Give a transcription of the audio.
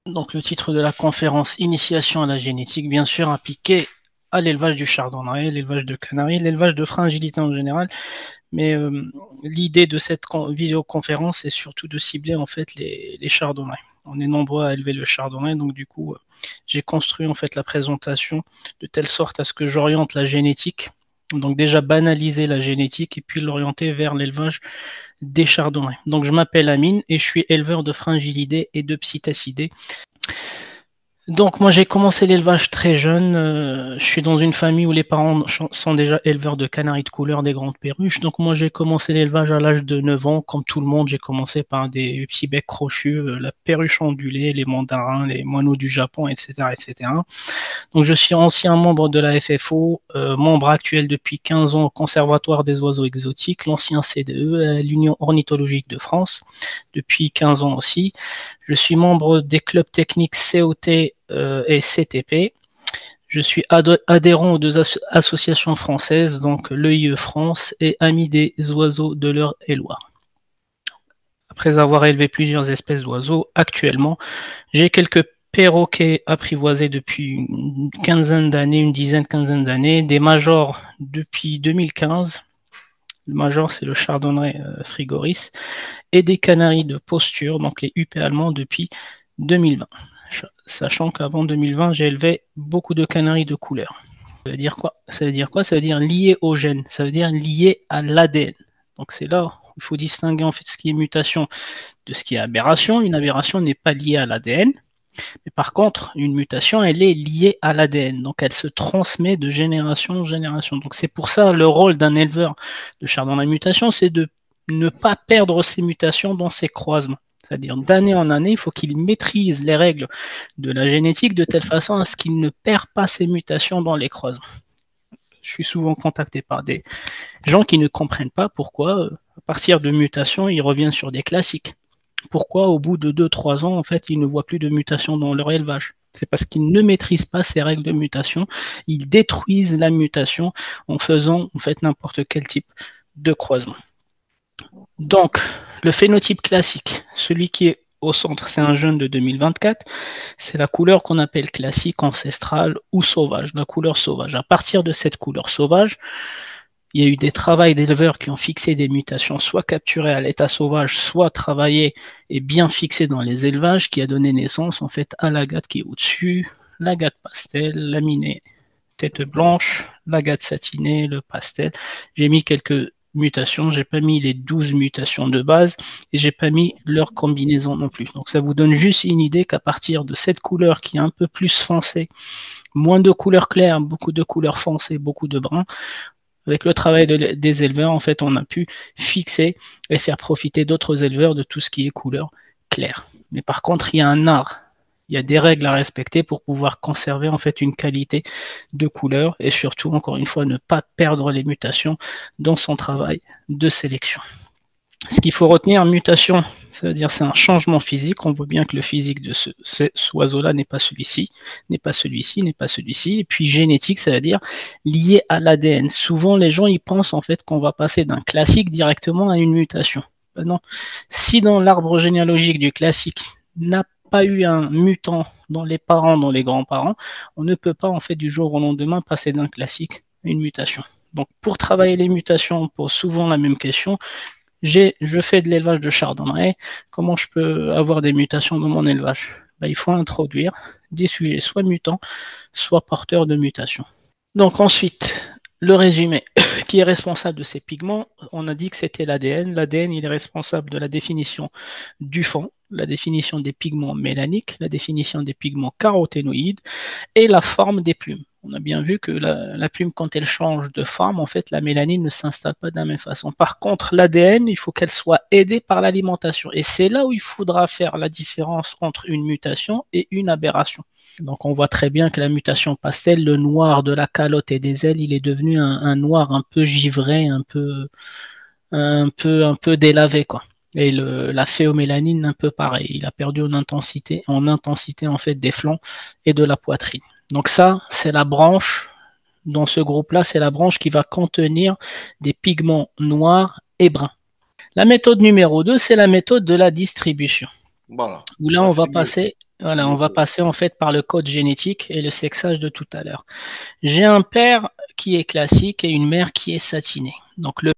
Donc, le titre de la conférence, Initiation à la génétique, bien sûr, appliqué à l'élevage du chardonneret, l'élevage de canaries, l'élevage de frangilité en général. Mais l'idée de cette vidéoconférence est surtout de cibler en fait les chardonnerets. On est nombreux à élever le chardonneret, donc du coup, j'ai construit en fait la présentation de telle sorte à ce que j'oriente la génétique. Donc déjà banaliser la génétique et puis l'orienter vers l'élevage des chardonnerets. Donc je m'appelle Amine et je suis éleveur de fringillidés et de psittacidés. Donc moi j'ai commencé l'élevage très jeune. Je suis dans une famille où les parents sont déjà éleveurs de canaris de couleur, des grandes perruches. Donc moi j'ai commencé l'élevage à l'âge de 9 ans. Comme tout le monde, j'ai commencé par des petits becs crochus, la perruche ondulée, les mandarins, les moineaux du Japon, etc., etc. Donc je suis ancien membre de la FFO, membre actuel depuis 15 ans au Conservatoire des oiseaux exotiques, l'ancien CDE, l'Union ornithologique de France, depuis 15 ans aussi. Je suis membre des clubs techniques COT et CTP. Je suis adhérent aux deux associations françaises, donc l'EIE France et Amis des oiseaux de l'Eure et Loire. Après avoir élevé plusieurs espèces d'oiseaux, actuellement, j'ai quelques perroquets apprivoisés depuis une quinzaine d'années, une dizaine, quinzaine d'années, des majors depuis 2015. Le major, c'est le chardonneret frigoris, et des canaris de posture, donc les UP allemands, depuis 2020. Sachant qu'avant 2020, j'ai élevé beaucoup de canaris de couleur. Ça veut dire quoi? Ça veut dire quoi? Ça veut dire lié au gène, ça veut dire lié à l'ADN. Donc c'est là où il faut distinguer en fait ce qui est mutation de ce qui est aberration. Une aberration n'est pas liée à l'ADN, mais par contre, une mutation, elle est liée à l'ADN. Donc elle se transmet de génération en génération. Donc c'est pour ça le rôle d'un éleveur de chardonneret mutation, c'est de ne pas perdre ces mutations dans ses croisements. C'est-à-dire d'année en année, il faut qu'il maîtrise les règles de la génétique de telle façon à ce qu'il ne perd pas ces mutations dans les croisements. Je suis souvent contacté par des gens qui ne comprennent pas pourquoi, à partir de mutations, ils reviennent sur des classiques. Pourquoi, au bout de 2-3 ans, en fait, ils ne voient plus de mutation dans leur élevage? C'est parce qu'ils ne maîtrisent pas ces règles de mutation. Ils détruisent la mutation en faisant, en fait, n'importe quel type de croisement. Donc, le phénotype classique, celui qui est au centre, c'est un jeune de 2024. C'est la couleur qu'on appelle classique, ancestrale ou sauvage, la couleur sauvage. À partir de cette couleur sauvage, il y a eu des travaux d'éleveurs qui ont fixé des mutations, soit capturées à l'état sauvage, soit travaillées et bien fixées dans les élevages, qui a donné naissance en fait à l'agate qui est au-dessus, l'agate pastel, laminée, tête blanche, l'agate satinée, le pastel. J'ai mis quelques mutations, j'ai pas mis les 12 mutations de base et j'ai pas mis leur combinaison non plus. Donc ça vous donne juste une idée qu'à partir de cette couleur qui est un peu plus foncée, moins de couleurs claires, beaucoup de couleurs foncées, beaucoup de bruns, avec le travail des éleveurs, en fait, on a pu fixer et faire profiter d'autres éleveurs de tout ce qui est couleur claire. Mais par contre, il y a un art, il y a des règles à respecter pour pouvoir conserver en fait une qualité de couleur et surtout, encore une fois, ne pas perdre les mutations dans son travail de sélection. Ce qu'il faut retenir, mutation, ça veut dire c'est un changement physique. On voit bien que le physique de ce oiseau-là n'est pas celui-ci, n'est pas celui-ci, n'est pas celui-ci. Et puis génétique, ça veut dire lié à l'ADN. Souvent, les gens ils pensent en fait qu'on va passer d'un classique directement à une mutation. Ben non. Si dans l'arbre généalogique du classique n'a pas eu un mutant dans les parents, dans les grands-parents, on ne peut pas en fait du jour au lendemain passer d'un classique à une mutation. Donc pour travailler les mutations, on pose souvent la même question. Je fais de l'élevage de chardonneret, comment je peux avoir des mutations dans mon élevage? Ben, il faut introduire des sujets soit mutants, soit porteurs de mutations. Donc ensuite, le résumé. Qui est responsable de ces pigments? On a dit que c'était l'ADN. L'ADN, il est responsable de la définition du fond, la définition des pigments mélaniques, la définition des pigments caroténoïdes et la forme des plumes. On a bien vu que la plume, quand elle change de forme, en fait, la mélanine ne s'installe pas de la même façon. Par contre, l'ADN, il faut qu'elle soit aidée par l'alimentation. Et c'est là où il faudra faire la différence entre une mutation et une aberration. Donc, on voit très bien que la mutation pastel, le noir de la calotte et des ailes, il est devenu un noir un peu givré, un peu délavé, quoi. Et la phéomélanine, un peu pareil. Il a perdu en intensité en fait des flancs et de la poitrine. Donc ça, c'est la branche, dans ce groupe-là, c'est la branche qui va contenir des pigments noirs et bruns. La méthode numéro 2, c'est la méthode de la distribution. Voilà. Où là, Là, on va c'est mieux. passer. Voilà, on va passer en fait par le code génétique et le sexage de tout à l'heure. J'ai un père qui est classique et une mère qui est satinée. Donc le